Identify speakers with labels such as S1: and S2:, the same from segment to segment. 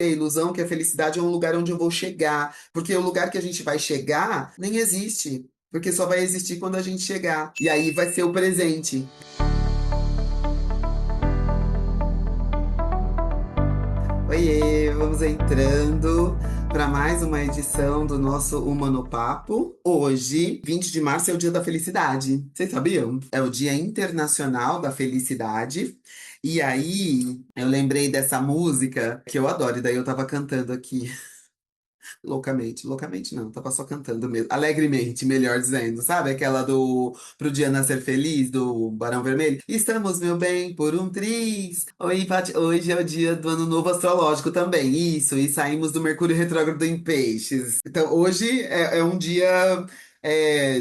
S1: a ilusão que a felicidade é um lugar onde eu vou chegar, porque o lugar que a gente vai chegar nem existe, porque só vai existir quando a gente chegar. E aí vai ser o presente. Oiê, vamos entrando para mais uma edição do nosso Humano Papo. Hoje, 20 de março, é o Dia da Felicidade. Vocês sabiam? É o Dia Internacional da Felicidade. E aí, eu lembrei dessa música que eu adoro, e daí eu tava cantando aqui. Loucamente, loucamente não, tava só cantando mesmo. Alegremente, melhor dizendo, sabe? Aquela do Pro Dia Nascer Feliz, do Barão Vermelho. Estamos, meu bem, por um triz. Oi, Paty. Hoje é o dia do Ano Novo Astrológico também, isso. E saímos do Mercúrio Retrógrado em Peixes. Então, hoje é um dia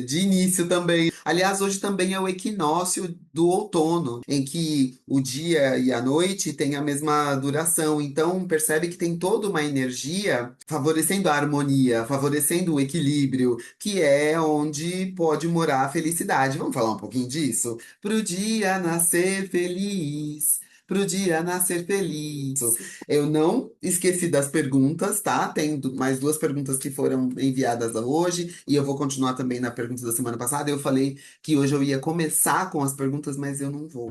S1: de início também. Aliás, hoje também é o equinócio do outono, em que o dia e a noite têm a mesma duração. Então, percebe que tem toda uma energia favorecendo a harmonia, favorecendo o equilíbrio, que é onde pode morar a felicidade. Vamos falar um pouquinho disso? Pro dia nascer feliz. Pro dia nascer feliz. Eu não esqueci das perguntas, tá? Tem mais duas perguntas que foram enviadas hoje, e eu vou continuar também na pergunta da semana passada. Eu falei que hoje eu ia começar com as perguntas, mas eu não vou.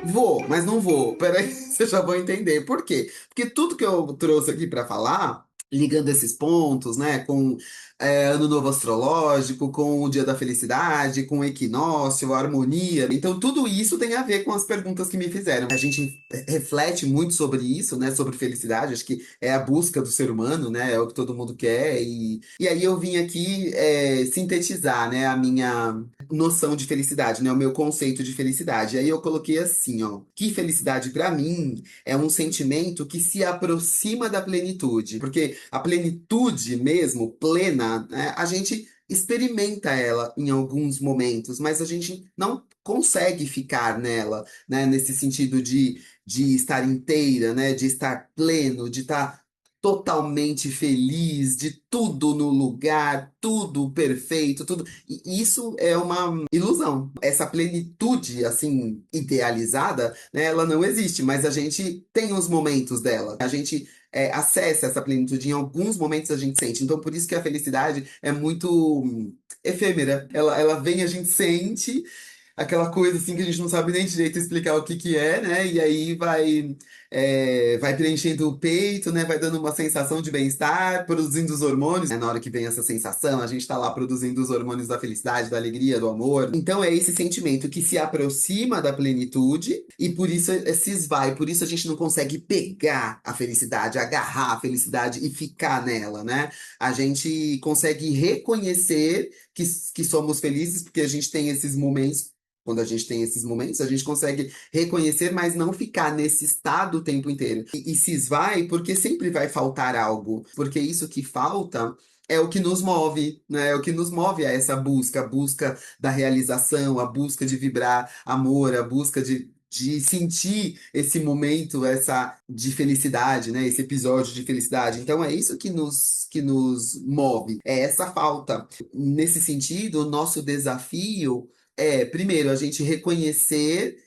S1: Vou, mas não vou. Peraí, você já vão entender. Por quê? Porque tudo que eu trouxe aqui para falar, ligando esses pontos, né, com Ano Novo Astrológico, com o Dia da Felicidade, com o equinócio, a harmonia. Então, tudo isso tem a ver com as perguntas que me fizeram. A gente reflete muito sobre isso, né, sobre felicidade. Acho que é a busca do ser humano, né, é o que todo mundo quer. E aí eu vim aqui sintetizar, né, a minha noção de felicidade, né? O meu conceito de felicidade. Aí eu coloquei assim, ó, que felicidade pra mim é um sentimento que se aproxima da plenitude, porque a plenitude mesmo, plena, né? A gente experimenta ela em alguns momentos, mas a gente não consegue ficar nela, né? Nesse sentido de estar inteira, né? De estar pleno, de estar totalmente feliz, de tudo no lugar, tudo perfeito, tudo. E isso é uma ilusão. Essa plenitude, assim, idealizada, né, ela não existe, mas a gente tem os momentos dela. A gente acessa essa plenitude em alguns momentos a gente sente. Então, por isso que a felicidade é muito efêmera. Ela vem, a gente sente aquela coisa assim que a gente não sabe nem direito explicar o que que é, né? E aí vai preenchendo o peito, né? Vai dando uma sensação de bem-estar, produzindo os hormônios. Né? Na hora que vem essa sensação, a gente tá lá produzindo os hormônios da felicidade, da alegria, do amor. Então é esse sentimento que se aproxima da plenitude e por isso se esvai, por isso a gente não consegue pegar a felicidade, agarrar a felicidade e ficar nela, né? A gente consegue reconhecer que somos felizes porque a gente tem esses momentos. Quando a gente tem esses momentos, a gente consegue reconhecer, mas não ficar nesse estado o tempo inteiro. E se esvai porque sempre vai faltar algo. Porque isso que falta é o que nos move, né? É o que nos move a essa busca, a busca da realização, a busca de vibrar amor, a busca de sentir esse momento, essa de felicidade, né? Esse episódio de felicidade. Então é isso que nos move, é essa falta. Nesse sentido, o nosso desafio primeiro, a gente reconhecer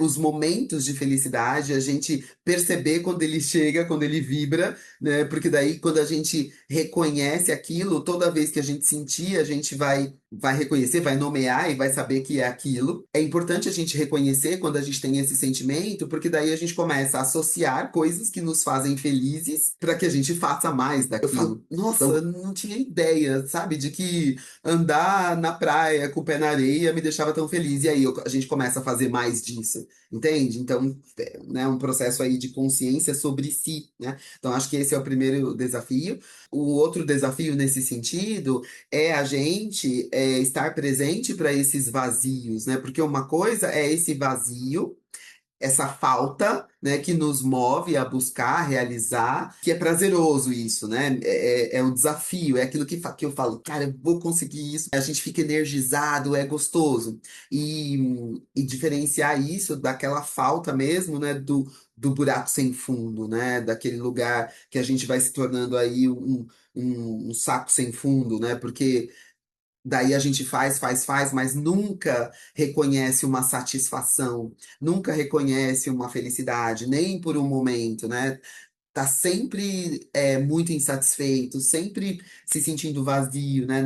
S1: os momentos de felicidade, a gente perceber quando ele chega, quando ele vibra, né? Porque daí, quando a gente reconhece aquilo, toda vez que a gente sentir, a gente vai reconhecer, vai nomear e vai saber que é aquilo. É importante a gente reconhecer quando a gente tem esse sentimento, porque daí a gente começa a associar coisas que nos fazem felizes para que a gente faça mais daquilo. Eu falo, nossa, eu não tinha ideia, sabe, de que andar na praia com o pé na areia me deixava tão feliz. E aí a gente começa a fazer mais disso, entende? Então, né, um processo aí de consciência sobre si, né? Então, acho que esse é o primeiro desafio. O outro desafio nesse sentido é a gente estar presente para esses vazios, né? Porque uma coisa é esse vazio, essa falta, né, que nos move a buscar, realizar, que é prazeroso isso, né? É um desafio, é aquilo que eu falo, cara, eu vou conseguir isso. A gente fica energizado, é gostoso. E diferenciar isso daquela falta mesmo, né, do buraco sem fundo, né? Daquele lugar que a gente vai se tornando aí um saco sem fundo, né? Porque daí a gente faz, faz, faz, mas nunca reconhece uma satisfação, nunca reconhece uma felicidade, nem por um momento, né? tá sempre muito insatisfeito, sempre se sentindo vazio, né?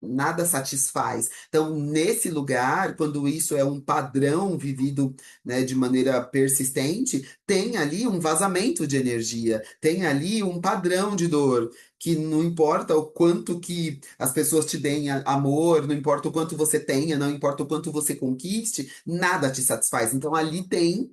S1: Nada satisfaz. Então, nesse lugar, quando isso é um padrão vivido, né, de maneira persistente, tem ali um vazamento de energia, tem ali um padrão de dor, que não importa o quanto que as pessoas te deem amor, não importa o quanto você tenha, não importa o quanto você conquiste, nada te satisfaz. Então, ali tem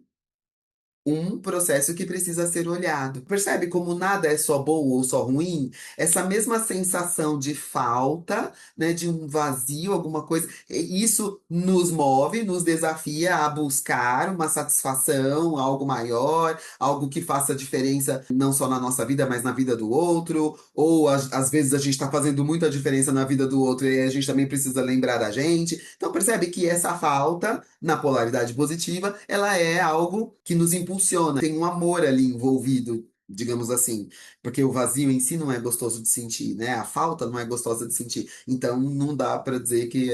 S1: um processo que precisa ser olhado. Percebe como nada é só bom ou só ruim? Essa mesma sensação de falta, né, de um vazio, alguma coisa, isso nos move, nos desafia a buscar uma satisfação, algo maior, algo que faça diferença não só na nossa vida, mas na vida do outro, ou às vezes a gente está fazendo muita diferença na vida do outro e a gente também precisa lembrar da gente. Então percebe que essa falta na polaridade positiva, ela é algo que nos impulsiona. Tem um amor ali envolvido, digamos assim. Porque o vazio em si não é gostoso de sentir, né? A falta não é gostosa de sentir. Então não dá para dizer que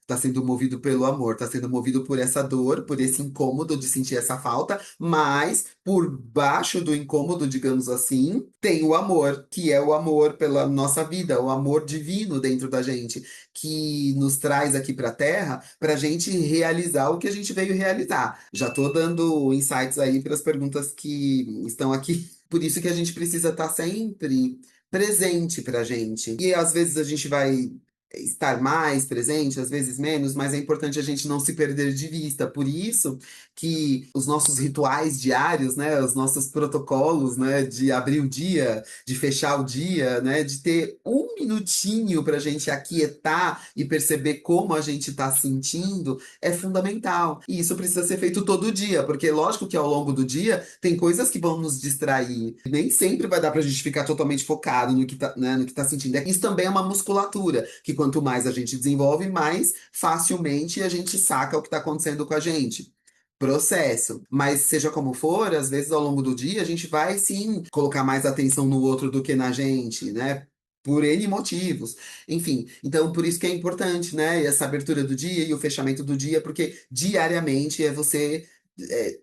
S1: está sendo movido pelo amor, está sendo movido por essa dor, por esse incômodo de sentir essa falta, mas por baixo do incômodo, digamos assim, tem o amor, que é o amor pela nossa vida, o amor divino dentro da gente, que nos traz aqui para a Terra para a gente realizar o que a gente veio realizar. Já estou dando insights aí para as perguntas que estão aqui. Por isso que a gente precisa estar sempre presente para a gente. E às vezes a gente vai estar mais presente, às vezes menos, mas é importante a gente não se perder de vista. Por isso que os nossos rituais diários, né, os nossos protocolos, né, de abrir o dia, de fechar o dia, né, de ter um minutinho para a gente aquietar e perceber como a gente está sentindo, é fundamental. E isso precisa ser feito todo dia, porque lógico que ao longo do dia tem coisas que vão nos distrair. Nem sempre vai dar para a gente ficar totalmente focado no que tá, né, no que tá sentindo. Isso também é uma musculatura, que quanto mais a gente desenvolve, mais facilmente a gente saca o que está acontecendo com a gente. Processo. Mas seja como for, às vezes ao longo do dia a gente vai sim colocar mais atenção no outro do que na gente, né? Por N motivos. Enfim, então por isso que é importante, né? Essa abertura do dia e o fechamento do dia, porque diariamente é você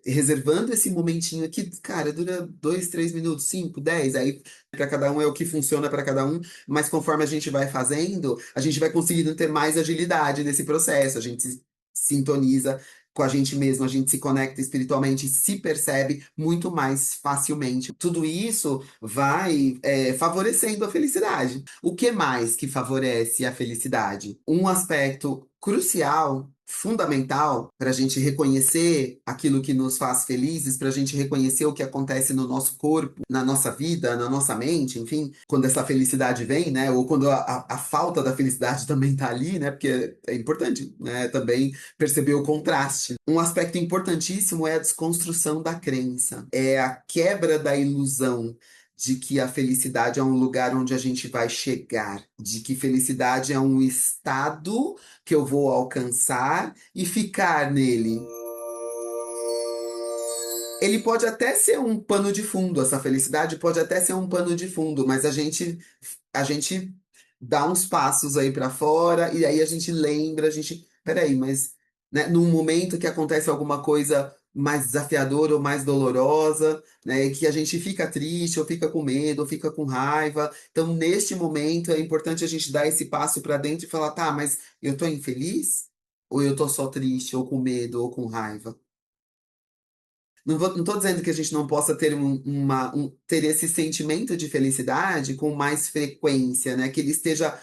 S1: reservando esse momentinho que, cara, dura 2, 3 minutos, 5, 10, aí para cada um é o que funciona para cada um, mas conforme a gente vai fazendo, a gente vai conseguindo ter mais agilidade nesse processo, a gente se sintoniza com a gente mesmo, a gente se conecta espiritualmente, se percebe muito mais facilmente. Tudo isso vai favorecendo a felicidade. O que mais que favorece a felicidade? Um aspecto crucial, fundamental, para a gente reconhecer aquilo que nos faz felizes, para a gente reconhecer o que acontece no nosso corpo, na nossa vida, na nossa mente, enfim, quando essa felicidade vem, né? Ou quando a falta da felicidade também tá ali, né? Porque é importante, né? Também perceber o contraste. Um aspecto importantíssimo é a desconstrução da crença, é a quebra da ilusão de que a felicidade é um lugar onde a gente vai chegar, de que felicidade é um estado que eu vou alcançar e ficar nele. Ele pode até ser um pano de fundo, essa felicidade pode até ser um pano de fundo, mas a gente dá uns passos aí para fora e aí a gente lembra, a gente, peraí, mas né, num momento que acontece alguma coisa mais desafiadora ou mais dolorosa, né, que a gente fica triste, ou fica com medo, ou fica com raiva. Então, neste momento é importante a gente dar esse passo para dentro e falar, tá, mas eu tô infeliz? Ou eu tô só triste, ou com medo, ou com raiva? Não tô dizendo que a gente não possa ter ter esse sentimento de felicidade com mais frequência, né? Que ele esteja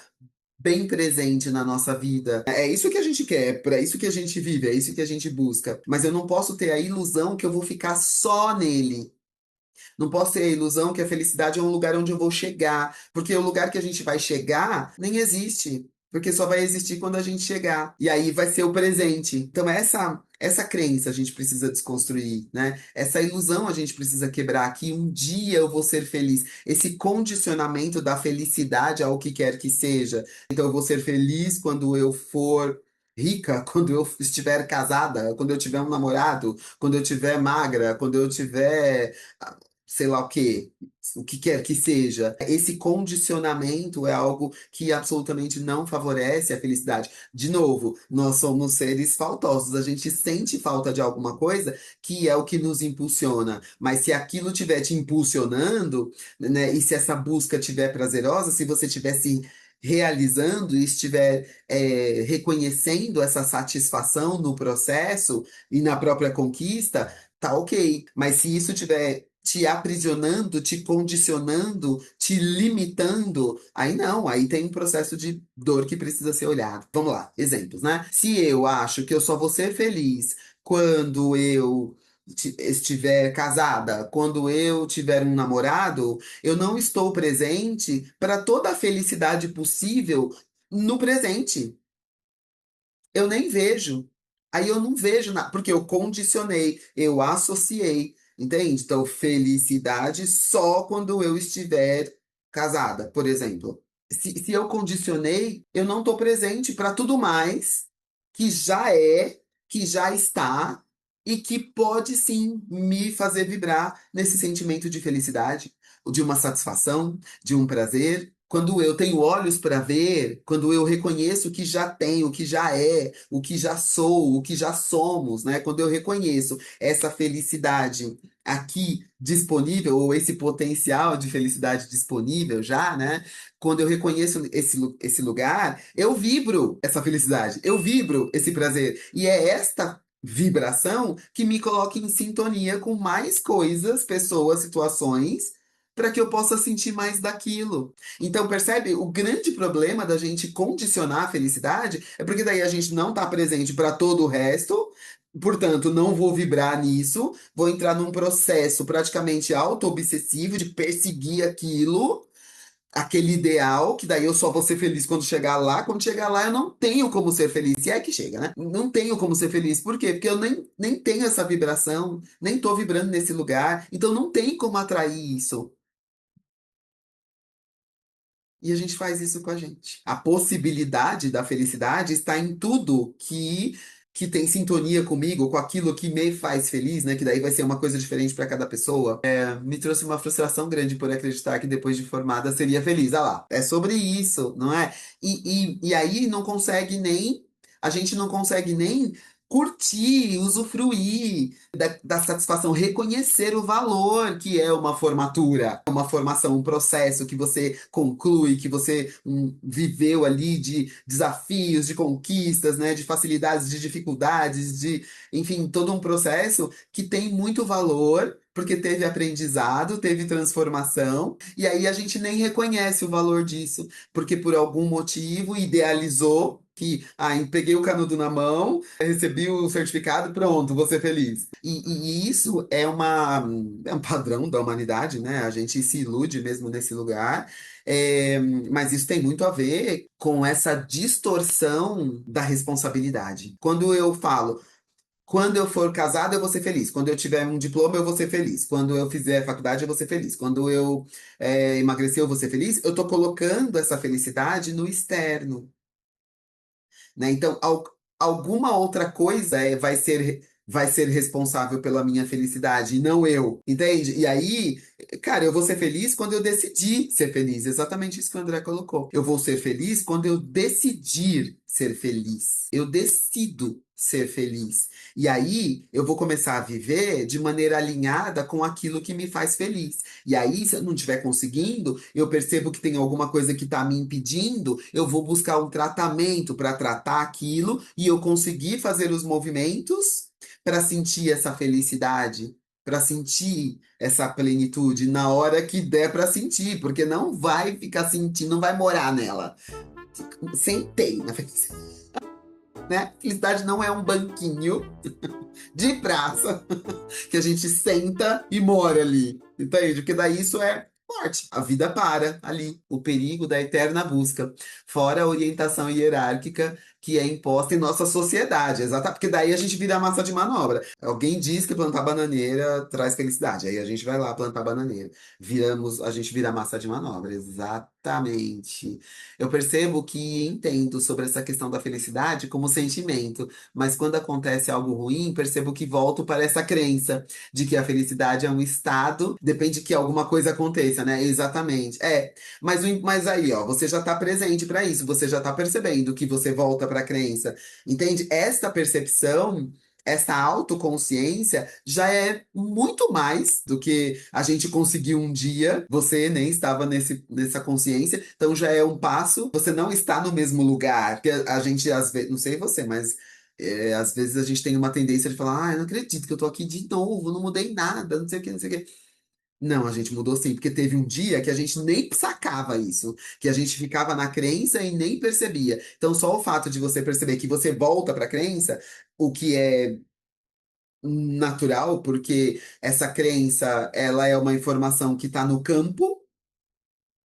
S1: bem presente na nossa vida. É isso que a gente quer, é para isso que a gente vive, é isso que a gente busca. Mas eu não posso ter a ilusão que eu vou ficar só nele. Não posso ter a ilusão que a felicidade é um lugar onde eu vou chegar, porque o lugar que a gente vai chegar nem existe, porque só vai existir quando a gente chegar. E aí vai ser o presente. Então essa crença a gente precisa desconstruir, né? Essa ilusão a gente precisa quebrar que um dia eu vou ser feliz. Esse condicionamento da felicidade ao que quer que seja. Então eu vou ser feliz quando eu for rica, quando eu estiver casada, quando eu tiver um namorado, quando eu tiver magra, quando eu tiver sei lá o que quer que seja. Esse condicionamento é algo que absolutamente não favorece a felicidade. De novo, nós somos seres faltosos, a gente sente falta de alguma coisa que é o que nos impulsiona. Mas se aquilo estiver te impulsionando, né, e se essa busca estiver prazerosa, se você estiver se realizando e estiver reconhecendo essa satisfação no processo e na própria conquista, tá ok. Mas se isso estiver te aprisionando, te condicionando, te limitando, aí não, aí tem um processo de dor que precisa ser olhado. Vamos lá, exemplos, né? Se eu acho que eu só vou ser feliz quando eu estiver casada, quando eu tiver um namorado, eu não estou presente para toda a felicidade possível no presente. Eu nem vejo. Aí eu não vejo nada, porque eu condicionei, eu associei, entende? Então, felicidade só quando eu estiver casada, por exemplo. Se eu condicionei, eu não estou presente para tudo mais que já é, que já está e que pode sim me fazer vibrar nesse sentimento de felicidade, de uma satisfação, de um prazer. Quando eu tenho olhos para ver, quando eu reconheço o que já tenho, o que já é, o que já sou, o que já somos, né? Quando eu reconheço essa felicidade aqui disponível, ou esse potencial de felicidade disponível já, né? Quando eu reconheço esse lugar, eu vibro essa felicidade, eu vibro esse prazer. E é esta vibração que me coloca em sintonia com mais coisas, pessoas, situações, para que eu possa sentir mais daquilo. Então, percebe? O grande problema da gente condicionar a felicidade é porque daí a gente não está presente para todo o resto. Portanto, não vou vibrar nisso, vou entrar num processo praticamente auto-obsessivo de perseguir aquilo, aquele ideal, que daí eu só vou ser feliz quando chegar lá. Quando chegar lá, eu não tenho como ser feliz. Se é que chega, né? Não tenho como ser feliz. Por quê? Porque eu nem tenho essa vibração, nem tô vibrando nesse lugar. Então não tem como atrair isso. E a gente faz isso com a gente. A possibilidade da felicidade está em tudo que tem sintonia comigo, com aquilo que me faz feliz, né? Que daí vai ser uma coisa diferente para cada pessoa. Me trouxe uma frustração grande por acreditar que depois de formada seria feliz. Ah lá, é sobre isso, não é? E aí não consegue nem. A gente não consegue nem curtir, usufruir da satisfação, reconhecer o valor que é uma formatura, uma formação, um processo que você conclui, que você viveu ali de desafios, de conquistas, né, de facilidades, de dificuldades, enfim, todo um processo que tem muito valor. Porque teve aprendizado, teve transformação, e aí a gente nem reconhece o valor disso, porque por algum motivo idealizou que, peguei o canudo na mão, recebi o certificado, pronto, vou ser feliz. E isso é um padrão da humanidade, né? A gente se ilude mesmo nesse lugar. Mas isso tem muito a ver com essa distorção da responsabilidade. Quando eu falo, quando eu for casado, eu vou ser feliz. Quando eu tiver um diploma, eu vou ser feliz. Quando eu fizer faculdade, eu vou ser feliz. Quando eu emagrecer, eu vou ser feliz. Eu tô colocando essa felicidade no externo, né? Então, alguma outra coisa vai ser responsável pela minha felicidade, e não eu, entende? E aí, cara, eu vou ser feliz quando eu decidir ser feliz. Exatamente isso que o André colocou. Eu vou ser feliz quando eu decidir ser feliz. Eu decido ser feliz. E aí, eu vou começar a viver de maneira alinhada com aquilo que me faz feliz. E aí, se eu não estiver conseguindo, eu percebo que tem alguma coisa que está me impedindo, eu vou buscar um tratamento para tratar aquilo e eu conseguir fazer os movimentos para sentir essa felicidade, para sentir essa plenitude na hora que der para sentir, porque não vai ficar sentindo, não vai morar nela. Sentei na felicidade, né? Felicidade não é um banquinho de praça que a gente senta e mora ali, entende? Porque daí isso é parte. A vida para ali, o perigo da eterna busca. Fora a orientação hierárquica que é imposta em nossa sociedade, exato, porque daí a gente vira massa de manobra. Alguém diz que plantar bananeira traz felicidade, aí a gente vai lá plantar bananeira. A gente vira massa de manobra, exatamente. Eu percebo que entendo sobre essa questão da felicidade como sentimento, mas quando acontece algo ruim, percebo que volto para essa crença de que a felicidade é um estado, depende que alguma coisa aconteça, né? Exatamente. Mas aí, ó, você já está presente para isso, você já está percebendo que você volta para a crença. Entende? Esta percepção, essa autoconsciência já é muito mais do que a gente conseguiu um dia. Você nem estava nessa consciência, então já é um passo. Você não está no mesmo lugar. Que a gente, às vezes, não sei você, mas às vezes a gente tem uma tendência de falar: ah, eu não acredito que eu tô aqui de novo, não mudei nada, não sei o que, não sei o que. Não, a gente mudou sim, porque teve um dia que a gente nem sacava isso, que a gente ficava na crença e nem percebia. Então, só o fato de você perceber que você volta para a crença, o que é natural, porque essa crença, ela é uma informação que está no campo,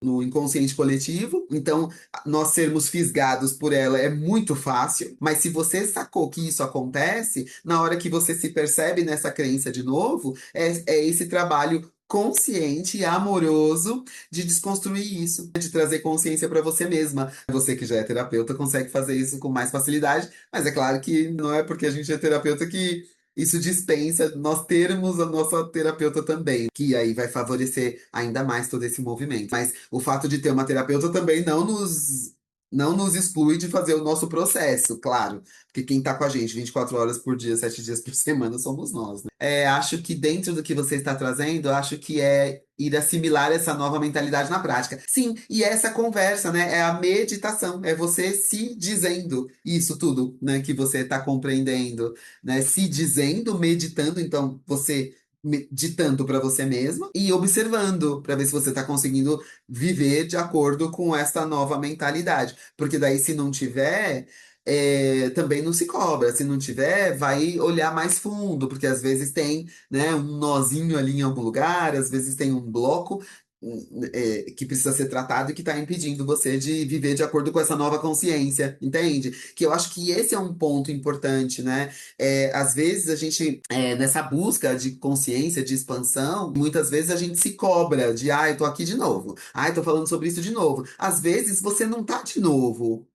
S1: no inconsciente coletivo. Então, nós sermos fisgados por ela é muito fácil, mas se você sacou que isso acontece, na hora que você se percebe nessa crença de novo, é esse trabalho consciente e amoroso de desconstruir isso, de trazer consciência para você mesma. Você que já é terapeuta consegue fazer isso com mais facilidade, mas é claro que não é porque a gente é terapeuta que isso dispensa nós termos a nossa terapeuta também, que aí vai favorecer ainda mais todo esse movimento. Mas o fato de ter uma terapeuta também não nos exclui de fazer o nosso processo, claro. Porque quem tá com a gente 24 horas por dia, 7 dias por semana, somos nós, né? Acho que dentro do que você está trazendo, acho que é ir assimilar essa nova mentalidade na prática. Sim, e essa conversa, né? É a meditação, é você se dizendo isso tudo, né? Que você está compreendendo, né? Se dizendo, meditando, então você ditando para você mesma e observando para ver se você está conseguindo viver de acordo com essa nova mentalidade. Porque daí, se não tiver, também não se cobra. Se não tiver, vai olhar mais fundo, porque às vezes tem, né, um nozinho ali em algum lugar, às vezes tem um bloco. Que precisa ser tratado e que está impedindo você de viver de acordo com essa nova consciência, entende? Que eu acho que esse é um ponto importante, né? Às vezes a gente, nessa busca de consciência, de expansão, muitas vezes a gente se cobra de, eu tô aqui de novo, tô falando sobre isso de novo. Às vezes você não tá de novo.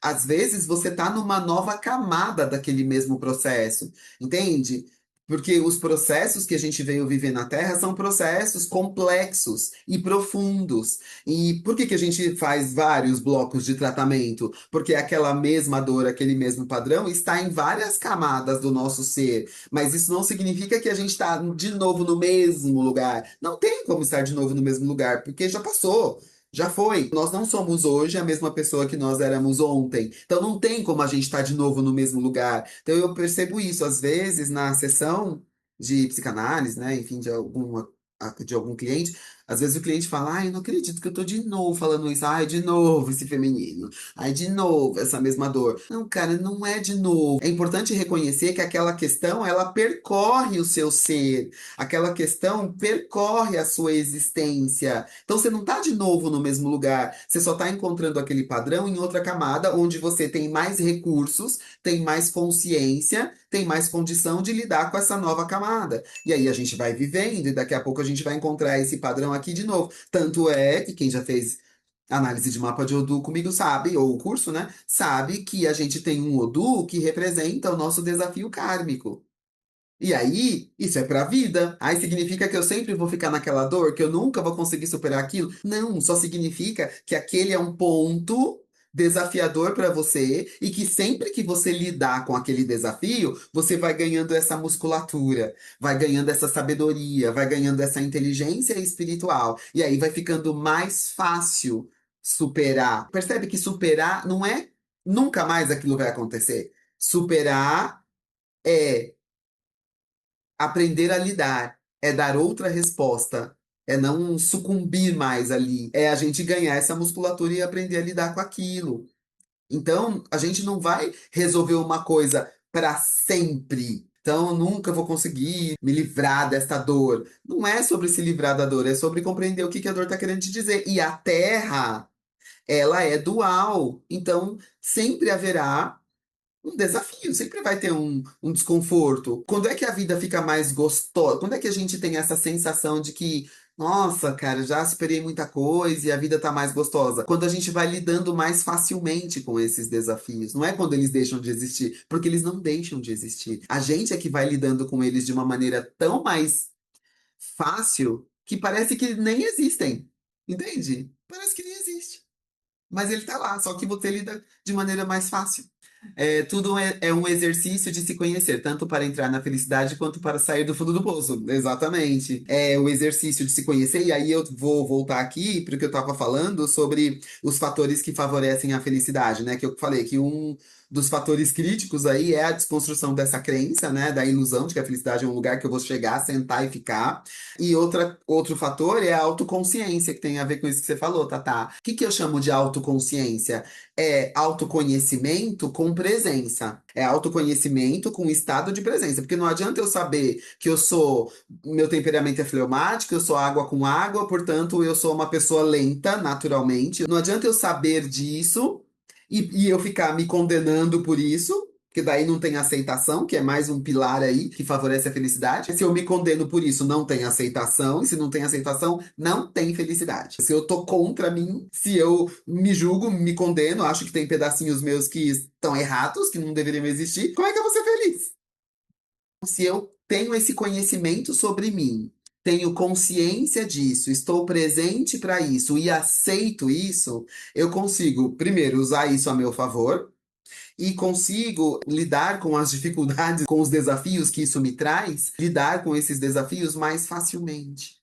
S1: Às vezes você tá numa nova camada daquele mesmo processo, entende? Porque os processos que a gente veio viver na Terra são processos complexos e profundos. E por que que a gente faz vários blocos de tratamento? Porque aquela mesma dor, aquele mesmo padrão está em várias camadas do nosso ser. Mas isso não significa que a gente está de novo no mesmo lugar. Não tem como estar de novo no mesmo lugar, porque já passou. Já foi. Nós não somos hoje a mesma pessoa que nós éramos ontem. Então não tem como a gente estar de novo no mesmo lugar. Então eu percebo isso, às vezes, na sessão de psicanálise, né? Enfim, de algum cliente. Às vezes o cliente fala: ai, eu não acredito que eu tô de novo falando isso. Ai, de novo esse feminino. Ai, de novo essa mesma dor. Não, cara, não é de novo. É importante reconhecer que aquela questão, ela percorre o seu ser. Aquela questão percorre a sua existência. Então você não está de novo no mesmo lugar, você só está encontrando aquele padrão em outra camada, onde você tem mais recursos, tem mais consciência, tem mais condição de lidar com essa nova camada. E aí a gente vai vivendo, e daqui a pouco a gente vai encontrar esse padrão aqui de novo. Tanto é que quem já fez análise de mapa de Odoo comigo sabe, ou o curso, né? Sabe que a gente tem um Odoo que representa o nosso desafio kármico. E aí, isso é pra vida. Aí significa que eu sempre vou ficar naquela dor, que eu nunca vou conseguir superar aquilo? Não, só significa que aquele é um ponto desafiador pra você e que sempre que você lidar com aquele desafio, você vai ganhando essa musculatura, vai ganhando essa sabedoria, vai ganhando essa inteligência espiritual. E aí vai ficando mais fácil superar. Percebe que superar não é nunca mais aquilo vai acontecer. Superar é aprender a lidar, é dar outra resposta, é não sucumbir mais ali, é a gente ganhar essa musculatura e aprender a lidar com aquilo. Então, a gente não vai resolver uma coisa para sempre. Então, eu nunca vou conseguir me livrar desta dor. Não é sobre se livrar da dor, é sobre compreender o que que a dor está querendo te dizer. E a Terra, ela é dual. Então, sempre haverá um desafio, sempre vai ter um desconforto. Quando é que a vida fica mais gostosa? Quando é que a gente tem essa sensação de que, nossa, cara, já superei muita coisa e a vida tá mais gostosa? Quando a gente vai lidando mais facilmente com esses desafios. Não é quando eles deixam de existir, porque eles não deixam de existir. A gente é que vai lidando com eles de uma maneira tão mais fácil que parece que nem existem. Entende? Parece que nem existe. Mas ele tá lá, só que você lida de maneira mais fácil. Tudo é um exercício de se conhecer, tanto para entrar na felicidade quanto para sair do fundo do poço. Exatamente. É o exercício de se conhecer, e aí eu vou voltar aqui para o que eu estava falando sobre os fatores que favorecem a felicidade, né? Que eu falei que um dos fatores críticos aí é a desconstrução dessa crença, né? Da ilusão de que a felicidade é um lugar que eu vou chegar, sentar e ficar. E outro fator é a autoconsciência, que tem a ver com isso que você falou, Tatá. O que que eu chamo de autoconsciência? É autoconhecimento com presença. É autoconhecimento com estado de presença. Porque não adianta eu saber que meu temperamento é fleumático, eu sou água com água, portanto eu sou uma pessoa lenta, naturalmente. Não adianta eu saber disso e eu ficar me condenando por isso. Porque daí não tem aceitação, que é mais um pilar aí que favorece a felicidade. Se eu me condeno por isso, não tem aceitação. E se não tem aceitação, não tem felicidade. Se eu tô contra mim, se eu me julgo, me condeno, acho que tem pedacinhos meus que estão errados, que não deveriam existir, como é que eu vou ser feliz? Se eu tenho esse conhecimento sobre mim, tenho consciência disso, estou presente para isso e aceito isso, eu consigo, primeiro, usar isso a meu favor e consigo lidar com as dificuldades, com os desafios que isso me traz, lidar com esses desafios mais facilmente.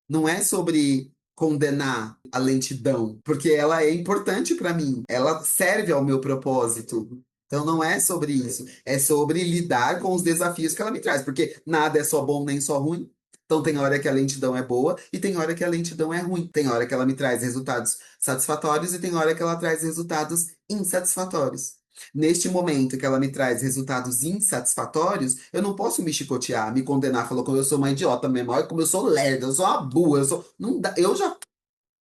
S1: Não é sobre condenar a lentidão, porque ela é importante para mim, ela serve ao meu propósito. Então não é sobre isso, é sobre lidar com os desafios que ela me traz, porque nada é só bom nem só ruim. Então tem hora que a lentidão é boa e tem hora que a lentidão é ruim. Tem hora que ela me traz resultados satisfatórios e tem hora que ela traz resultados insatisfatórios. Neste momento que ela me traz resultados insatisfatórios, eu não posso me chicotear, me condenar, falou como eu sou uma idiota mesmo, olha como eu sou lerda, eu sou uma burra, eu sou. Não dá, eu já.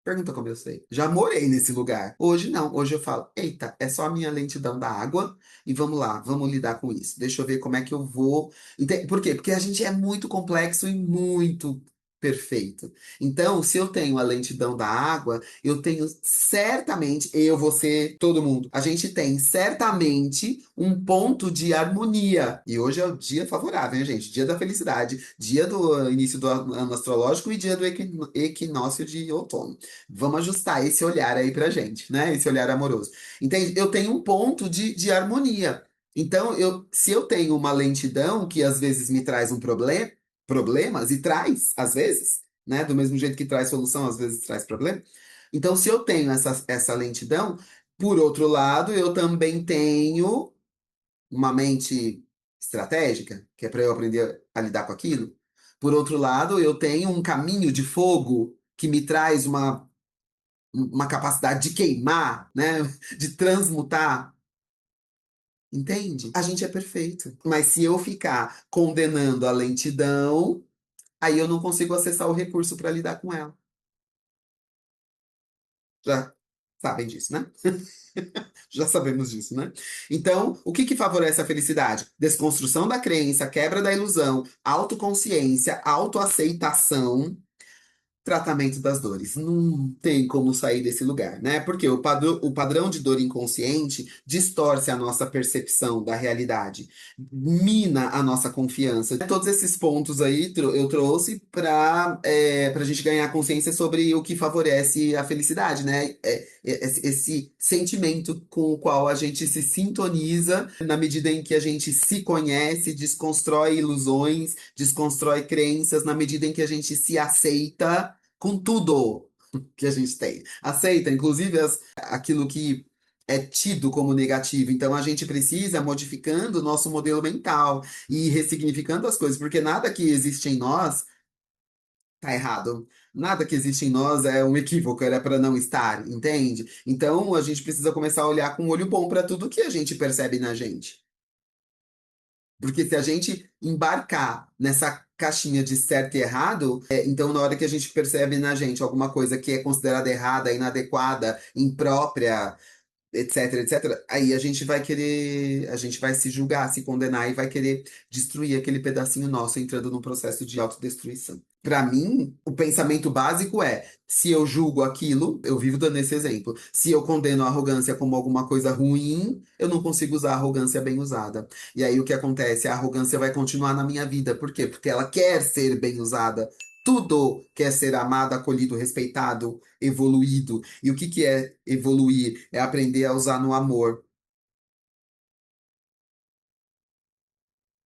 S1: Pergunta como eu sei. Já morei nesse lugar. Hoje não. Hoje eu falo, eita, é só a minha lentidão da água e vamos lá, vamos lidar com isso. Deixa eu ver como é que eu vou. Por quê? Porque a gente é muito complexo e muito perfeito. Então, se eu tenho a lentidão da água, eu tenho certamente, eu, você, todo mundo, a gente tem certamente um ponto de harmonia. E hoje é o dia favorável, hein, gente? Dia da felicidade, dia do início do ano astrológico e dia do equinócio de outono. Vamos ajustar esse olhar aí pra gente, né? Esse olhar amoroso. Entende? Eu tenho um ponto de harmonia. Então, se eu tenho uma lentidão que às vezes me traz problemas, e traz, às vezes, né? Do mesmo jeito que traz solução, às vezes traz problema. Então, se eu tenho essa lentidão, por outro lado, eu também tenho uma mente estratégica, que é para eu aprender a lidar com aquilo. Por outro lado, eu tenho um caminho de fogo que me traz uma capacidade de queimar, né? De transmutar. Entende? A gente é perfeito. Mas se eu ficar condenando a lentidão, aí eu não consigo acessar o recurso para lidar com ela. Já sabem disso, né? Já sabemos disso, né? Então, o que que favorece a felicidade? Desconstrução da crença, quebra da ilusão, autoconsciência, autoaceitação. Tratamento das dores. Não tem como sair desse lugar, né? Porque o padrão de dor inconsciente distorce a nossa percepção da realidade, mina a nossa confiança. Todos esses pontos aí eu trouxe para a gente ganhar consciência sobre o que favorece a felicidade, né? Esse sentimento com o qual a gente se sintoniza na medida em que a gente se conhece, desconstrói ilusões, desconstrói crenças, na medida em que a gente se aceita com tudo que a gente tem. Aceita, inclusive, aquilo que é tido como negativo. Então, a gente precisa modificando o nosso modelo mental e ressignificando as coisas, porque nada que existe em nós tá errado. Nada que existe em nós é um equívoco, era para não estar, entende? Então, a gente precisa começar a olhar com um olho bom para tudo que a gente percebe na gente. Porque se a gente embarcar nessa caixinha de certo e errado, então na hora que a gente percebe na gente alguma coisa que é considerada errada, inadequada, imprópria, etc, etc, aí a gente vai se julgar, se condenar e vai querer destruir aquele pedacinho nosso, entrando num processo de autodestruição. Para mim, o pensamento básico é: se eu julgo aquilo, eu vivo dando esse exemplo. Se eu condeno a arrogância como alguma coisa ruim, eu não consigo usar a arrogância bem usada. E aí o que acontece? A arrogância vai continuar na minha vida. Por quê? Porque ela quer ser bem usada. Tudo quer ser amado, acolhido, respeitado, evoluído. E o que que é evoluir? É aprender a usar no amor.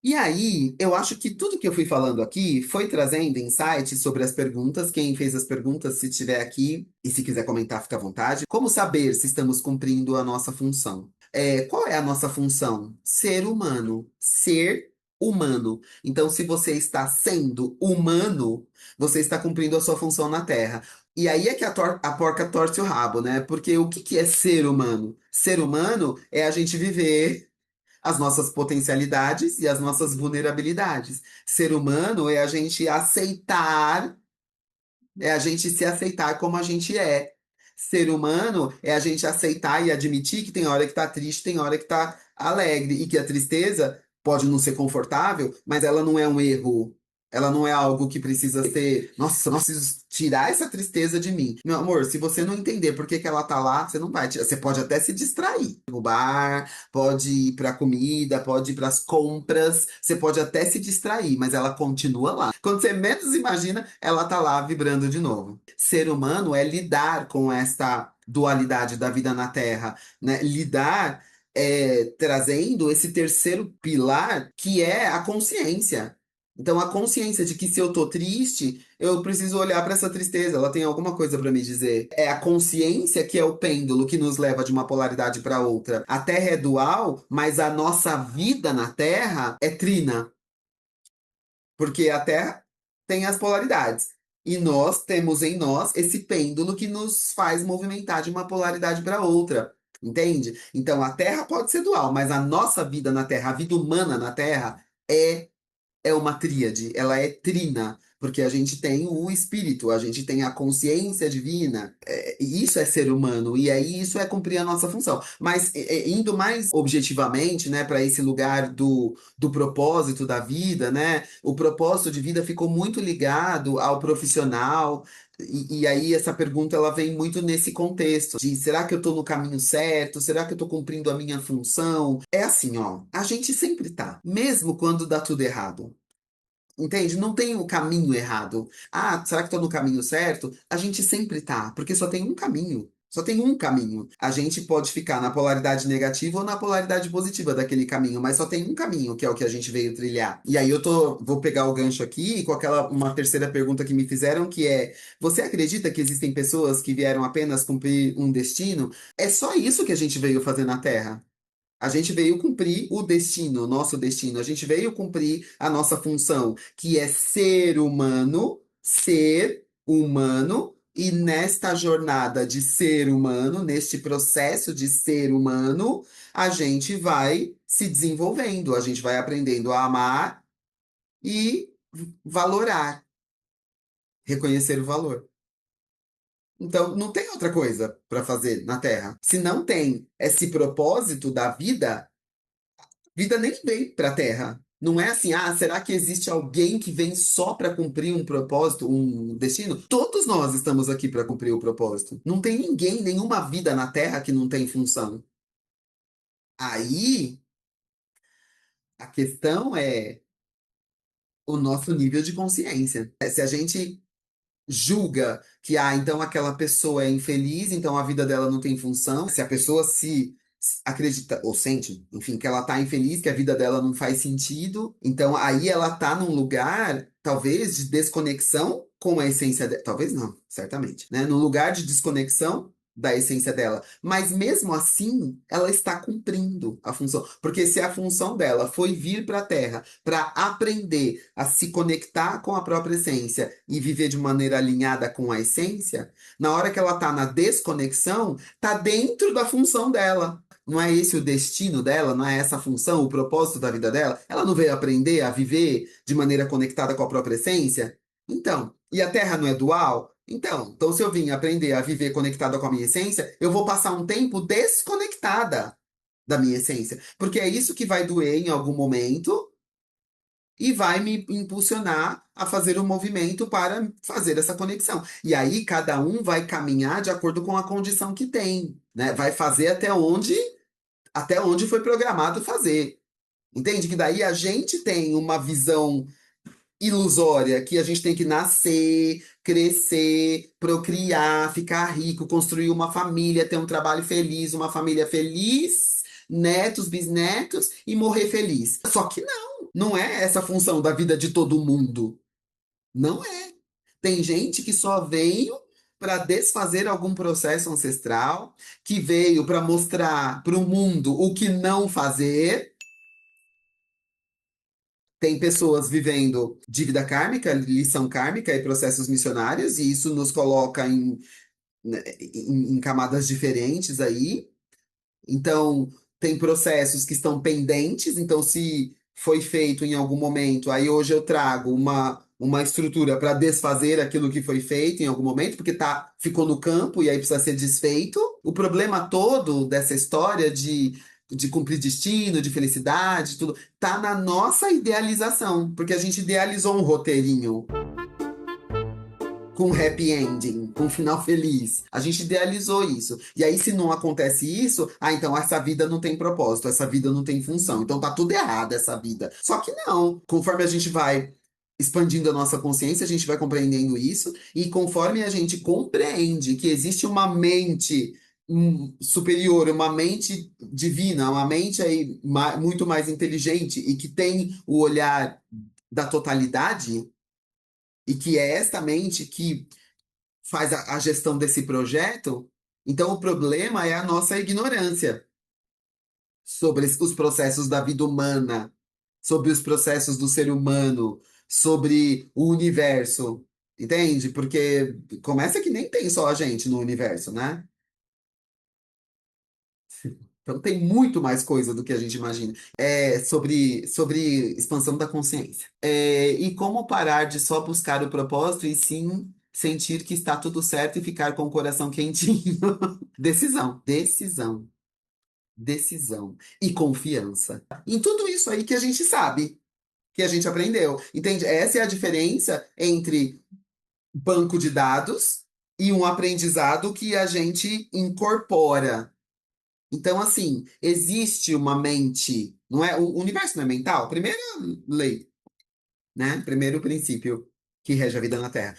S1: E aí, eu acho que tudo que eu fui falando aqui foi trazendo insights sobre as perguntas. Quem fez as perguntas, se estiver aqui e se quiser comentar, fica à vontade. Como saber se estamos cumprindo a nossa função? Qual é a nossa função? Ser humano. Ser humano. Então, se você está sendo humano, você está cumprindo a sua função na Terra. E aí é que a porca torce o rabo, né? Porque o que que é ser humano? Ser humano é a gente viver as nossas potencialidades e as nossas vulnerabilidades. Ser humano é a gente se aceitar como a gente é. Ser humano é a gente aceitar e admitir que tem hora que tá triste, tem hora que tá alegre, e que a tristeza pode não ser confortável, mas ela não é um erro. Ela não é algo que precisa ser, nossa, eu preciso tirar essa tristeza de mim. Meu amor, se você não entender por que que ela tá lá, você não vai tirar. Você pode até se distrair no bar, pode ir pra comida, pode ir pras compras, você pode até se distrair, mas ela continua lá. Quando você menos imagina, ela tá lá vibrando de novo. Ser humano é lidar com esta dualidade da vida na Terra, né? Lidar trazendo esse terceiro pilar que é a consciência. Então, a consciência de que se eu tô triste, eu preciso olhar para essa tristeza, ela tem alguma coisa para me dizer. É a consciência que é o pêndulo que nos leva de uma polaridade para outra. A Terra é dual, mas a nossa vida na Terra é trina. Porque a Terra tem as polaridades. E nós temos em nós esse pêndulo que nos faz movimentar de uma polaridade para outra. Entende? Então a Terra pode ser dual, mas a nossa vida na Terra, a vida humana na Terra, é uma tríade, ela é trina, porque a gente tem o espírito, a gente tem a consciência divina, e isso é ser humano, e aí isso é cumprir a nossa função. Mas indo mais objetivamente, né, para esse lugar do propósito da vida, né, o propósito de vida ficou muito ligado ao profissional. E aí essa pergunta ela vem muito nesse contexto de será que eu estou no caminho certo? Será que eu estou cumprindo a minha função? É assim, ó, a gente sempre tá, mesmo quando dá tudo errado. Entende? Não tem o caminho errado. Ah, será que estou no caminho certo? A gente sempre tá, porque só tem um caminho. Só tem um caminho. A gente pode ficar na polaridade negativa ou na polaridade positiva daquele caminho, mas só tem um caminho, que é o que a gente veio trilhar. E aí vou pegar o gancho aqui com aquela uma terceira pergunta que me fizeram, que é: você acredita que existem pessoas que vieram apenas cumprir um destino? É só isso que a gente veio fazer na Terra. A gente veio cumprir o destino, o nosso destino. A gente veio cumprir a nossa função, que é ser humano, e nesta jornada de ser humano, neste processo de ser humano, a gente vai se desenvolvendo, a gente vai aprendendo a amar e valorar, reconhecer o valor. Então, não tem outra coisa para fazer na Terra. Se não tem esse propósito da vida, vida nem veio para a Terra. Não é assim, ah, será que existe alguém que vem só para cumprir um propósito, um destino? Todos nós estamos aqui para cumprir o propósito. Não tem ninguém, nenhuma vida na Terra que não tem função. Aí, a questão é o nosso nível de consciência. Se a gente julga que, então aquela pessoa é infeliz, então a vida dela não tem função. Se a pessoa se acredita ou sente, enfim, que ela tá infeliz, que a vida dela não faz sentido, então aí ela tá num lugar, talvez, de desconexão com a essência dela. Talvez não, certamente, né? Num lugar de desconexão da essência dela. Mas mesmo assim, ela está cumprindo a função. Porque se a função dela foi vir para a Terra para aprender a se conectar com a própria essência e viver de maneira alinhada com a essência, na hora que ela tá na desconexão, tá dentro da função dela. Não é esse o destino dela? Não é essa a função, o propósito da vida dela? Ela não veio aprender a viver de maneira conectada com a própria essência? Então, e a Terra não é dual? Então se eu vim aprender a viver conectada com a minha essência, eu vou passar um tempo desconectada da minha essência. Porque é isso que vai doer em algum momento e vai me impulsionar a fazer um movimento para fazer essa conexão. E aí cada um vai caminhar de acordo com a condição que tem, né? Vai fazer até onde foi programado fazer. Entende? Que daí a gente tem uma visão ilusória que a gente tem que nascer, crescer, procriar, ficar rico, construir uma família, ter um trabalho feliz, uma família feliz, netos, bisnetos e morrer feliz. Só que não é essa a função da vida de todo mundo. Não é. Tem gente que só veio para desfazer algum processo ancestral, que veio para mostrar para o mundo o que não fazer. Tem pessoas vivendo dívida kármica, lição kármica e processos missionários, e isso nos coloca em camadas diferentes aí. Então, tem processos que estão pendentes, então, se foi feito em algum momento, aí hoje eu trago uma estrutura para desfazer aquilo que foi feito em algum momento, porque ficou no campo e aí precisa ser desfeito. O problema todo dessa história de cumprir destino, de felicidade, tudo, tá na nossa idealização, porque a gente idealizou um roteirinho com happy ending, com final feliz. A gente idealizou isso. E aí, se não acontece isso, então essa vida não tem propósito, essa vida não tem função. Então tá tudo errado essa vida. Só que não. Conforme a gente vai expandindo a nossa consciência, a gente vai compreendendo isso. E conforme a gente compreende que existe uma mente superior, uma mente divina, uma mente aí muito mais inteligente e que tem o olhar da totalidade, e que é esta mente que faz a gestão desse projeto, então o problema é a nossa ignorância sobre os processos da vida humana, sobre os processos do ser humano, sobre o universo, entende? Porque começa que nem tem só a gente no universo, né? Então tem muito mais coisa do que a gente imagina. É sobre expansão da consciência. E como parar de só buscar o propósito e sim sentir que está tudo certo e ficar com o coração quentinho. Decisão, decisão, decisão e confiança. Em tudo isso aí que a gente sabe, que a gente aprendeu. Entende? Essa é a diferença entre banco de dados e um aprendizado que a gente incorpora. Então, assim, existe uma mente, não é? O universo não é mental? Primeira lei, né? Primeiro princípio que rege a vida na Terra.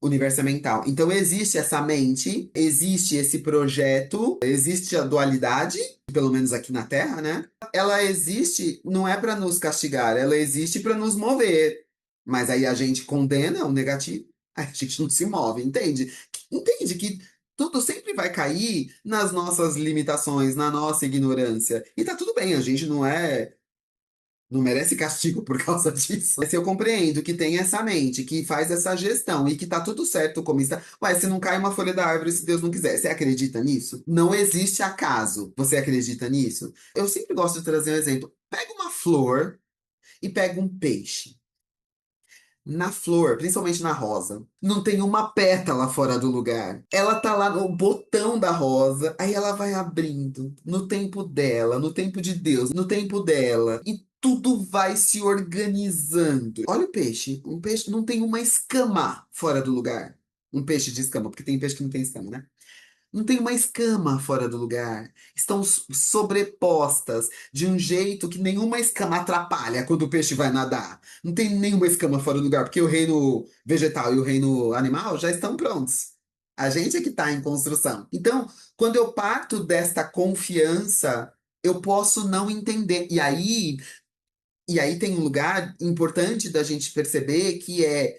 S1: O universo é mental. Então, existe essa mente, existe esse projeto, existe a dualidade, pelo menos aqui na Terra, né? Ela existe, não é para nos castigar, ela existe para nos mover. Mas aí a gente condena o negativo, a gente não se move, entende? Entende que tudo sempre vai cair nas nossas limitações, na nossa ignorância. E tá tudo bem, a gente não merece castigo por causa disso. Mas se eu compreendo que tem essa mente, que faz essa gestão e que tá tudo certo como está. Ué, se não cai uma folha da árvore se Deus não quiser, você acredita nisso? Não existe acaso. Você acredita nisso? Eu sempre gosto de trazer um exemplo. Pega uma flor e pega um peixe. Na flor, principalmente na rosa, não tem uma pétala fora do lugar. Ela tá lá no botão da rosa, aí ela vai abrindo no tempo dela, no tempo de Deus, no tempo dela, e tudo vai se organizando. Olha o peixe, um peixe não tem uma escama fora do lugar. Um peixe de escama, porque tem peixe que não tem escama, né? Não tem uma escama fora do lugar. Estão sobrepostas de um jeito que nenhuma escama atrapalha quando o peixe vai nadar. Não tem nenhuma escama fora do lugar, porque o reino vegetal e o reino animal já estão prontos. A gente é que está em construção. Então, quando eu parto desta confiança, eu posso não entender. E aí tem um lugar importante da gente perceber que é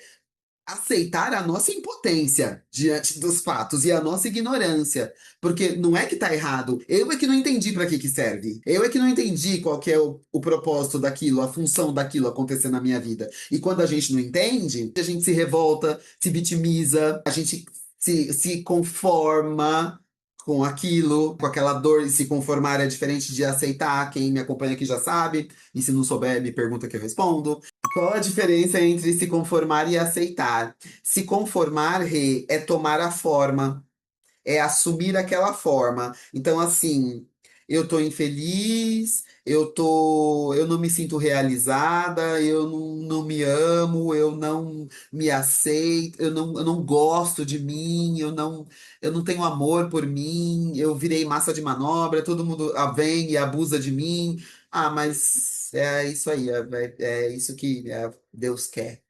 S1: aceitar a nossa impotência diante dos fatos e a nossa ignorância, porque não é que tá errado, eu é que não entendi para que que serve. Eu é que não entendi qual que é o propósito daquilo, a função daquilo acontecer na minha vida. E quando a gente não entende, a gente se revolta, se vitimiza, a gente se conforma com aquilo, com aquela dor, e se conformar é diferente de aceitar. Quem me acompanha aqui já sabe, e se não souber, me pergunta que eu respondo. Qual a diferença entre se conformar e aceitar? Se conformar, Rê, é tomar a forma, é assumir aquela forma. Então, assim, eu tô infeliz, eu não me sinto realizada, eu não me amo, eu não me aceito, eu não gosto de mim, eu não tenho amor por mim, eu virei massa de manobra, todo mundo vem e abusa de mim. Ah, mas é isso aí, é isso que Deus quer.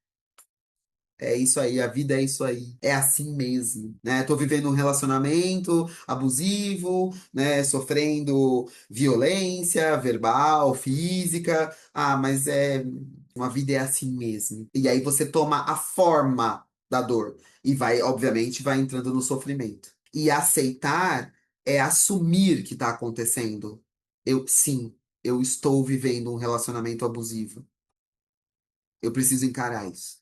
S1: É isso aí, a vida é isso aí. É assim mesmo, né? Tô vivendo um relacionamento abusivo, né? Sofrendo violência verbal, física. Ah, mas uma vida é assim mesmo. E aí você toma a forma da dor e vai, obviamente, vai entrando no sofrimento. E aceitar é assumir que tá acontecendo. Sim, eu estou vivendo um relacionamento abusivo. Eu preciso encarar isso.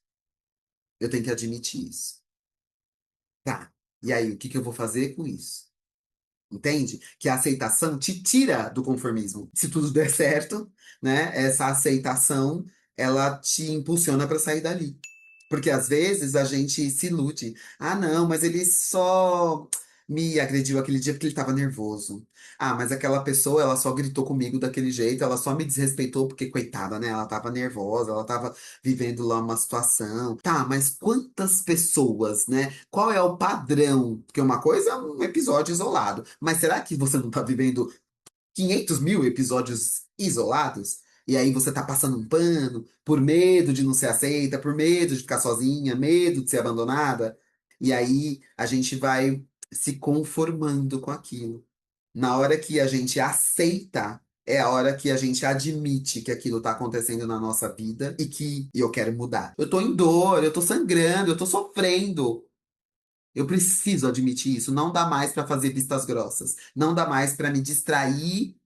S1: Eu tenho que admitir isso. Tá. E aí, o que que eu vou fazer com isso? Entende? Que a aceitação te tira do conformismo. Se tudo der certo, né? Essa aceitação, ela te impulsiona para sair dali. Porque às vezes a gente se ilude. Ah, não, mas ele só me agrediu aquele dia porque ele estava nervoso. Ah, mas aquela pessoa, ela só gritou comigo daquele jeito, ela só me desrespeitou porque, coitada, né? Ela estava nervosa, ela estava vivendo lá uma situação. Tá, mas quantas pessoas, né? Qual é o padrão? Porque uma coisa é um episódio isolado, mas será que você não está vivendo 500 mil episódios isolados? E aí você tá passando um pano por medo de não ser aceita, por medo de ficar sozinha, medo de ser abandonada. E aí a gente vai se conformando com aquilo. Na hora que a gente aceita, é a hora que a gente admite que aquilo tá acontecendo na nossa vida e que eu quero mudar. Eu tô em dor, eu tô sangrando, eu tô sofrendo. Eu preciso admitir isso. Não dá mais pra fazer vistas grossas. Não dá mais pra me distrair.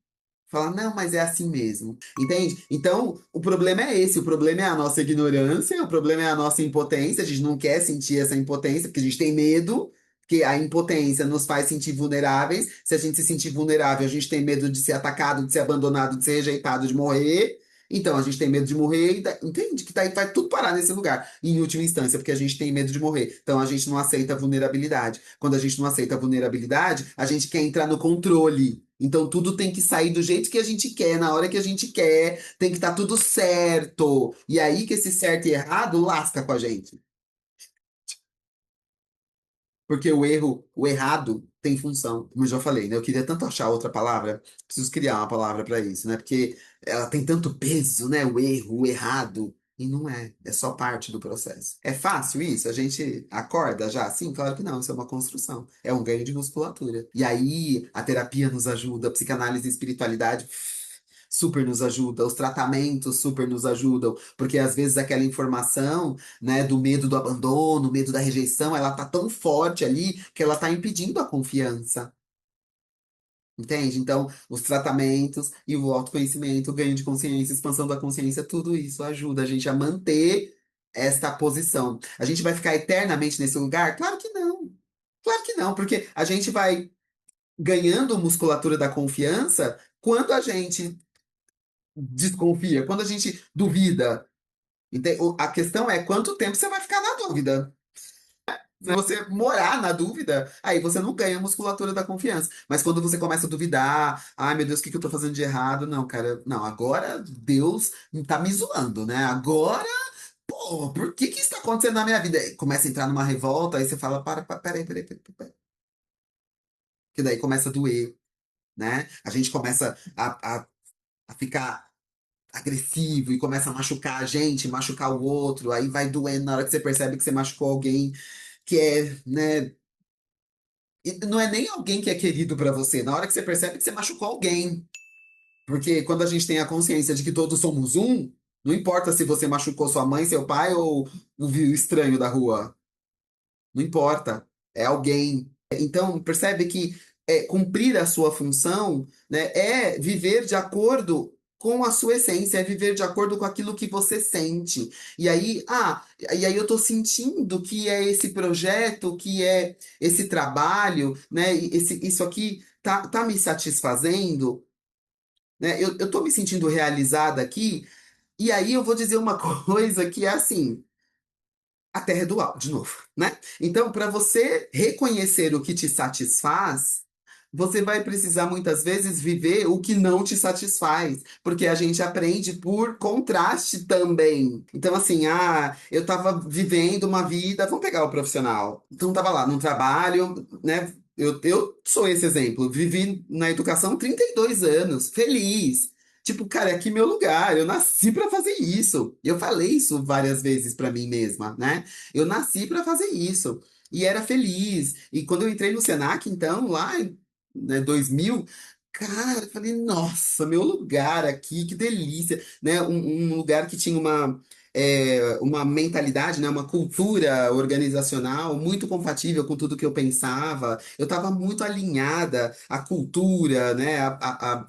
S1: Falar, não, mas é assim mesmo. Entende? Então, o problema é esse. O problema é a nossa ignorância, o problema é a nossa impotência. A gente não quer sentir essa impotência, porque a gente tem medo, que a impotência nos faz sentir vulneráveis. Se a gente se sentir vulnerável, a gente tem medo de ser atacado, de ser abandonado, de ser rejeitado, de morrer. Então, a gente tem medo de morrer, entende? Que daí vai tudo parar nesse lugar, em última instância, porque a gente tem medo de morrer. Então, a gente não aceita a vulnerabilidade. Quando a gente não aceita a vulnerabilidade, a gente quer entrar no controle. Então tudo tem que sair do jeito que a gente quer, na hora que a gente quer, tem que estar tudo certo. E aí que esse certo e errado lasca com a gente. Porque o erro, o errado tem função. Como eu já falei, né? Eu queria tanto achar outra palavra, preciso criar uma palavra para isso, né? Porque ela tem tanto peso, né? O erro, o errado. E não é, é só parte do processo. É fácil isso? A gente acorda já assim? Claro que não, isso é uma construção. É um ganho de musculatura. E aí a terapia nos ajuda, a psicanálise e espiritualidade super nos ajuda, os tratamentos super nos ajudam, porque às vezes aquela informação, né, do medo do abandono, medo da rejeição, ela tá tão forte ali que ela tá impedindo a confiança. Entende? Então, os tratamentos e o autoconhecimento, o ganho de consciência, expansão da consciência, tudo isso ajuda a gente a manter esta posição. A gente vai ficar eternamente nesse lugar? Claro que não. Claro que não, porque a gente vai ganhando musculatura da confiança quando a gente desconfia, quando a gente duvida. A questão é quanto tempo você vai ficar na dúvida. Se você morar na dúvida, aí você não ganha a musculatura da confiança. Mas quando você começa a duvidar, ai meu Deus, o que que eu tô fazendo de errado? Não, cara, não, agora Deus tá me zoando, né? Agora, pô, por que que isso tá acontecendo na minha vida? Aí começa a entrar numa revolta, aí você fala, peraí. Que daí começa a doer, né? A gente começa a ficar agressivo e começa a machucar a gente, machucar o outro, aí vai doendo na hora que você percebe que você machucou alguém que é, né, e não é nem alguém que é querido pra você, na hora que você percebe que você machucou alguém. Porque quando a gente tem a consciência de que todos somos um, não importa se você machucou sua mãe, seu pai ou um estranho da rua, não importa, é alguém. Então, percebe que cumprir a sua função, né, é viver de acordo com a sua essência, é viver de acordo com aquilo que você sente. E aí eu tô sentindo que é esse projeto, que é esse trabalho, né? Isso aqui tá me satisfazendo, né? Eu tô me sentindo realizada aqui. E aí eu vou dizer uma coisa que é assim. A terra é dual, de novo, né? Então, para você reconhecer o que te satisfaz, você vai precisar muitas vezes viver o que não te satisfaz, porque a gente aprende por contraste também. Então, assim, eu tava vivendo uma vida, vamos pegar o profissional. Então, tava lá num trabalho, né? Eu sou esse exemplo. Vivi na educação 32 anos, feliz. Tipo, cara, é aqui meu lugar. Eu nasci pra fazer isso. Eu falei isso várias vezes pra mim mesma, né? Eu nasci pra fazer isso. E era feliz. E quando eu entrei no Senac, então, lá em, né, 2000, cara, eu falei, nossa, meu lugar aqui, que delícia, né? Um lugar que tinha uma mentalidade, né? Uma cultura organizacional muito compatível com tudo que eu pensava. Eu estava muito alinhada à cultura, né? A,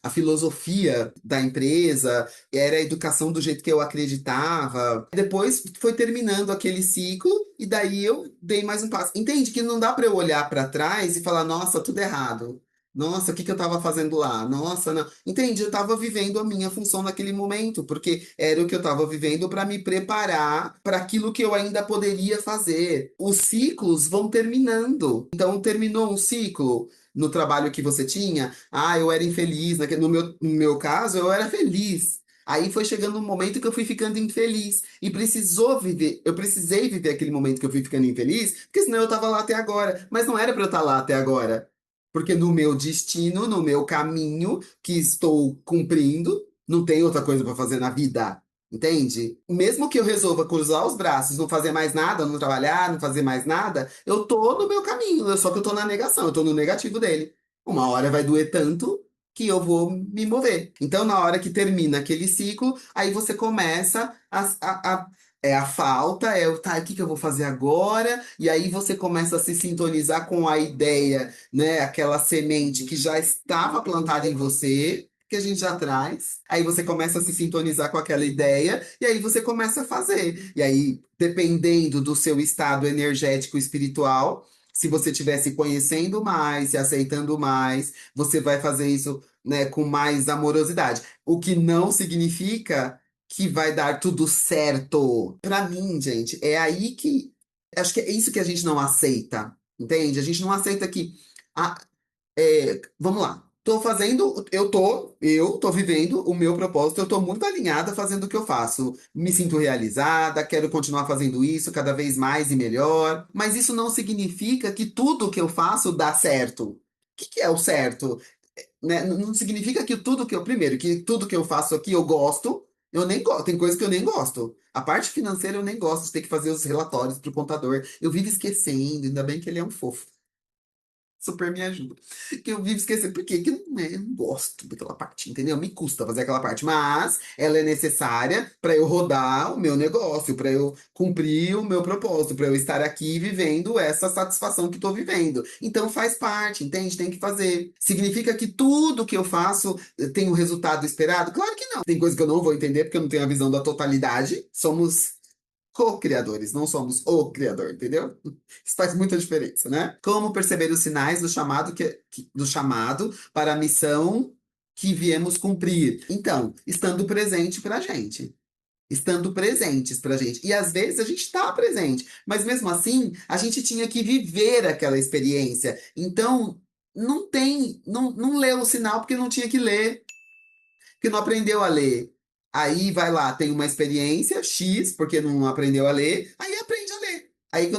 S1: a filosofia da empresa, era a educação do jeito que eu acreditava. Depois foi terminando aquele ciclo e daí eu dei mais um passo. Entende que não dá para eu olhar para trás e falar, nossa, tudo errado. Nossa, o que que eu estava fazendo lá? Nossa, não. Entende? Eu estava vivendo a minha função naquele momento, porque era o que eu estava vivendo para me preparar para aquilo que eu ainda poderia fazer. Os ciclos vão terminando. Então, terminou um ciclo no trabalho que você tinha. Eu era infeliz. No meu caso, eu era feliz. Aí foi chegando um momento que eu fui ficando infeliz. E eu precisei viver aquele momento que eu fui ficando infeliz, porque senão eu estava lá até agora. Mas não era para eu estar lá até agora. Porque no meu destino, no meu caminho que estou cumprindo, não tem outra coisa para fazer na vida. Entende? Mesmo que eu resolva cruzar os braços, não fazer mais nada, não trabalhar, não fazer mais nada, eu tô no meu caminho, só que eu tô na negação, eu tô no negativo dele. Uma hora vai doer tanto que eu vou me mover. Então, na hora que termina aquele ciclo, aí você começa é a falta, tá, o que que eu vou fazer agora? E aí você começa a se sintonizar com a ideia, né? Aquela semente que já estava plantada em você, que a gente já traz. Aí você começa a se sintonizar com aquela ideia, e aí você começa a fazer. E aí, dependendo do seu estado energético espiritual, se você estiver se conhecendo mais, se aceitando mais, você vai fazer isso, né, com mais amorosidade. O que não significa que vai dar tudo certo. Pra mim, gente, é aí que. Acho que é isso que a gente não aceita, entende? A gente não aceita que. ah, vamos lá. Eu tô vivendo o meu propósito, eu tô muito alinhada fazendo o que eu faço. Me sinto realizada, quero continuar fazendo isso cada vez mais e melhor. Mas isso não significa que tudo que eu faço dá certo. O que que é o certo? Né? Não significa que primeiro, que tudo que eu faço aqui eu gosto. Eu nem gosto, tem coisa que eu nem gosto. A parte financeira eu nem gosto de ter que fazer os relatórios pro contador. Eu vivo esquecendo, ainda bem que ele é um fofo. Super me ajuda. Que eu vivo esquecendo. Por quê? Que eu não gosto daquela parte, entendeu? Me custa fazer aquela parte. Mas ela é necessária para eu rodar o meu negócio, para eu cumprir o meu propósito, para eu estar aqui vivendo essa satisfação que estou vivendo. Então faz parte, entende? Tem que fazer. Significa que tudo que eu faço tem o resultado esperado? Claro que não. Tem coisa que eu não vou entender porque eu não tenho a visão da totalidade. Somos co-criadores, não somos o criador, entendeu? Isso faz muita diferença, né? Como perceber os sinais do chamado do chamado para a missão que viemos cumprir? Então, estando presente pra gente. Estando presentes pra gente. E às vezes a gente está presente, mas mesmo assim, a gente tinha que viver aquela experiência. Então, não leu o sinal porque não tinha que ler, que não aprendeu a ler. Aí vai lá, tem uma experiência X, porque não aprendeu a ler, aí aprende a ler. Aí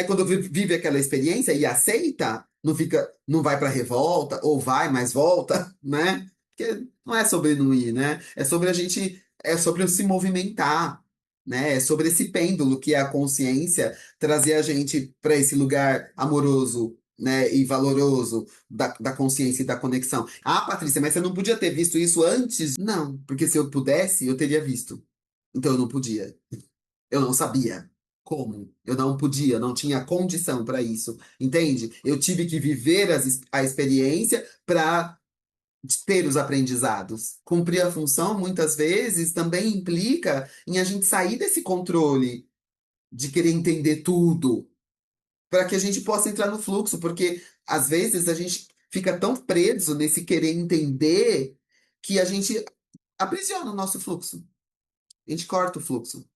S1: quando vive aquela experiência e aceita, não fica, não vai para revolta, ou vai, mas volta, né? Porque não é sobre não ir, né? É sobre se movimentar, né? É sobre esse pêndulo que é a consciência, trazer a gente para esse lugar amoroso, né, e valoroso da consciência e da conexão. Patrícia, mas você não podia ter visto isso antes? Não, porque se eu pudesse, eu teria visto. Então eu não podia. Eu não sabia como. Eu não podia, não tinha condição para isso. Entende? Eu tive que viver a experiência para de ter os aprendizados. Cumprir a função, muitas vezes, também implica em a gente sair desse controle de querer entender tudo, para que a gente possa entrar no fluxo, porque às vezes a gente fica tão preso nesse querer entender que a gente aprisiona o nosso fluxo. A gente corta o fluxo.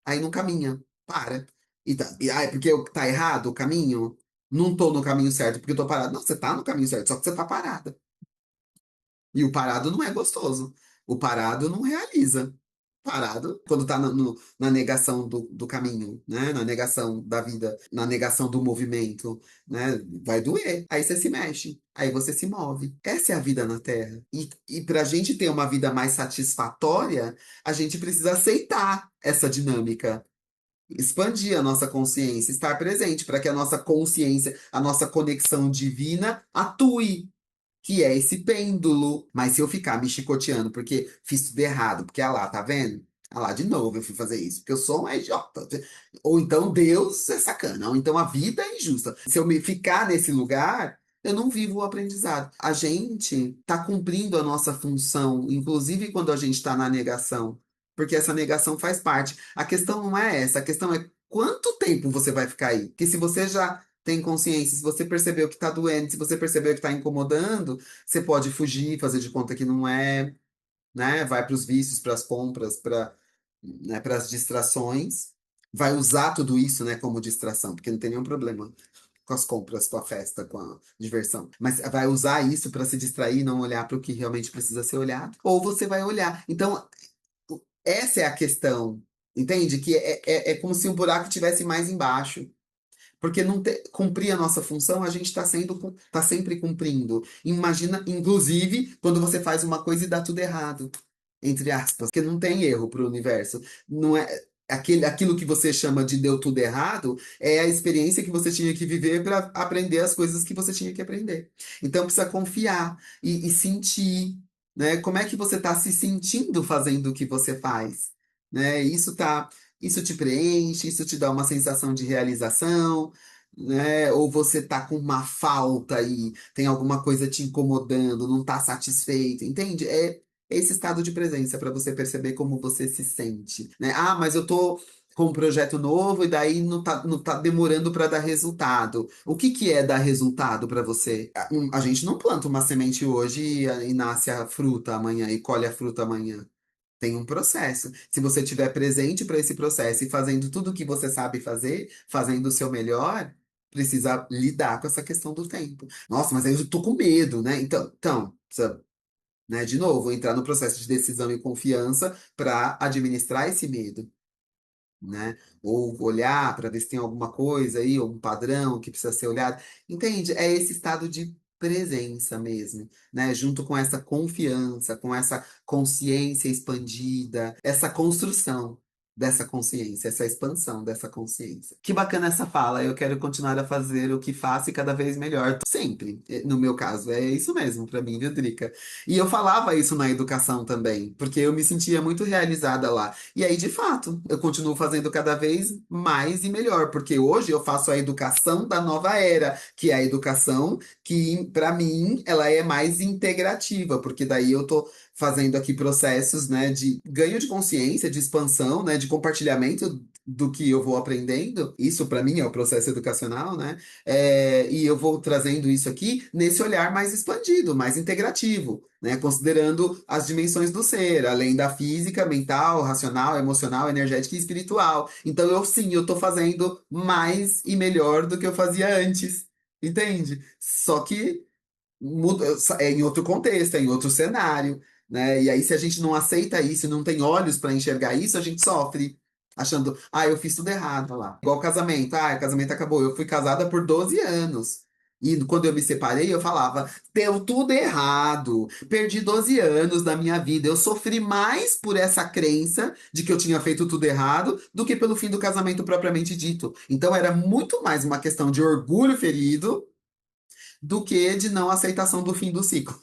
S1: Aí não caminha. Para. É porque tá errado o caminho? Não tô no caminho certo porque eu tô parado. Não, você tá no caminho certo, só que você tá parada. E o parado não é gostoso. O parado não realiza. Parado, quando tá na negação do caminho, né? Na negação da vida, na negação do movimento, né? Vai doer. Aí você se mexe, aí você se move. Essa é a vida na Terra. E pra gente ter uma vida mais satisfatória, a gente precisa aceitar essa dinâmica. Expandir a nossa consciência, estar presente para que a nossa consciência, a nossa conexão divina atue, que é esse pêndulo. Mas se eu ficar me chicoteando porque fiz tudo errado, porque ah lá, tá vendo? Ah lá, de novo eu fui fazer isso, porque eu sou um idiota. Ou então Deus é sacana, ou então a vida é injusta. Se eu me ficar nesse lugar, eu não vivo o aprendizado. A gente tá cumprindo a nossa função, inclusive quando a gente está na negação, porque essa negação faz parte. A questão não é essa, a questão é quanto tempo você vai ficar aí. Porque se você já tem consciência, se você percebeu que tá doendo, se você percebeu que tá incomodando, você pode fugir, fazer de conta que não é, né? Vai para os vícios, para as compras, para, né, para as distrações. Vai usar tudo isso, né, como distração, porque não tem nenhum problema com as compras, com a festa, com a diversão. Mas vai usar isso para se distrair e não olhar para o que realmente precisa ser olhado. Ou você vai olhar. Então, essa é a questão. Entende? Que é como se o buraco tivesse mais embaixo. Porque não cumprir a nossa função, a gente está tá sempre cumprindo. Imagina, inclusive, quando você faz uma coisa e dá tudo errado, entre aspas, porque não tem erro para o universo. Não é aquilo que você chama de deu tudo errado, é a experiência que você tinha que viver para aprender as coisas que você tinha que aprender. Então precisa confiar e sentir, né? Como é que você está se sentindo fazendo o que você faz, né? Isso te preenche, isso te dá uma sensação de realização, né? Ou você tá com uma falta e tem alguma coisa te incomodando, não tá satisfeito, entende? É esse estado de presença para você perceber como você se sente, né? Ah, mas eu tô com um projeto novo e daí não tá demorando para dar resultado. O que que é dar resultado para você? A gente não planta uma semente hoje e nasce a fruta amanhã e colhe a fruta amanhã. Tem um processo. Se você estiver presente para esse processo e fazendo tudo o que você sabe fazer, fazendo o seu melhor, precisa lidar com essa questão do tempo. Nossa, mas aí eu tô com medo, né? Então, precisa, né, de novo, entrar no processo de decisão e confiança para administrar esse medo, né? Ou olhar para ver se tem alguma coisa aí, ou um padrão que precisa ser olhado. Entende? É esse estado de presença mesmo, né? Junto com essa confiança, com essa consciência expandida, essa construção dessa consciência, essa expansão dessa consciência. Que bacana essa fala. Eu quero continuar a fazer o que faço e cada vez melhor. Sempre, no meu caso, é isso mesmo para mim, viu, Drica? E eu falava isso na educação também, porque eu me sentia muito realizada lá. E aí, de fato, eu continuo fazendo cada vez mais e melhor, porque hoje eu faço a educação da nova era, que é a educação que, para mim, ela é mais integrativa, porque daí eu tô fazendo aqui processos, né, de ganho de consciência, de expansão, né, de compartilhamento do que eu vou aprendendo. Isso, para mim, é o processo educacional, né? E eu vou trazendo isso aqui nesse olhar mais expandido, mais integrativo, né? Considerando as dimensões do ser, além da física, mental, racional, emocional, energética e espiritual. Então, eu tô fazendo mais e melhor do que eu fazia antes, entende? Só que é em outro contexto, é em outro cenário, né? E aí, se a gente não aceita isso, não tem olhos para enxergar isso, a gente sofre. Achando, eu fiz tudo errado lá. Igual casamento, o casamento acabou. Eu fui casada por 12 anos. E quando eu me separei, eu falava, deu tudo errado. Perdi 12 anos da minha vida. Eu sofri mais por essa crença de que eu tinha feito tudo errado do que pelo fim do casamento propriamente dito. Então era muito mais uma questão de orgulho ferido do que de não aceitação do fim do ciclo.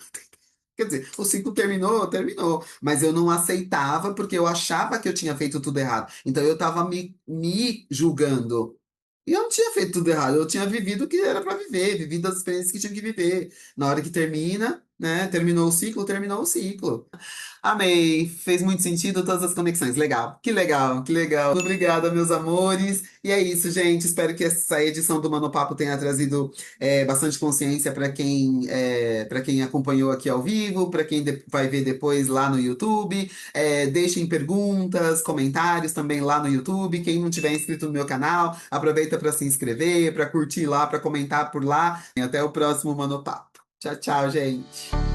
S1: Quer dizer, o ciclo terminou, terminou, mas eu não aceitava porque eu achava que eu tinha feito tudo errado. Então eu estava me julgando. E eu não tinha feito tudo errado, eu tinha vivido o que era para viver, vivido as experiências que tinha que viver. Na hora que termina, né? Terminou o ciclo, terminou o ciclo. Amei, fez muito sentido todas as conexões. Legal, que legal, que legal. Obrigada, meus amores. E é isso, gente. Espero que essa edição do Mano Papo tenha trazido bastante consciência para quem acompanhou aqui ao vivo, para quem vai ver depois lá no YouTube. Deixem perguntas, comentários também lá no YouTube. Quem não tiver inscrito no meu canal, aproveita para se inscrever, para curtir lá, para comentar por lá. E até o próximo Mano Papo. Tchau, tchau, gente.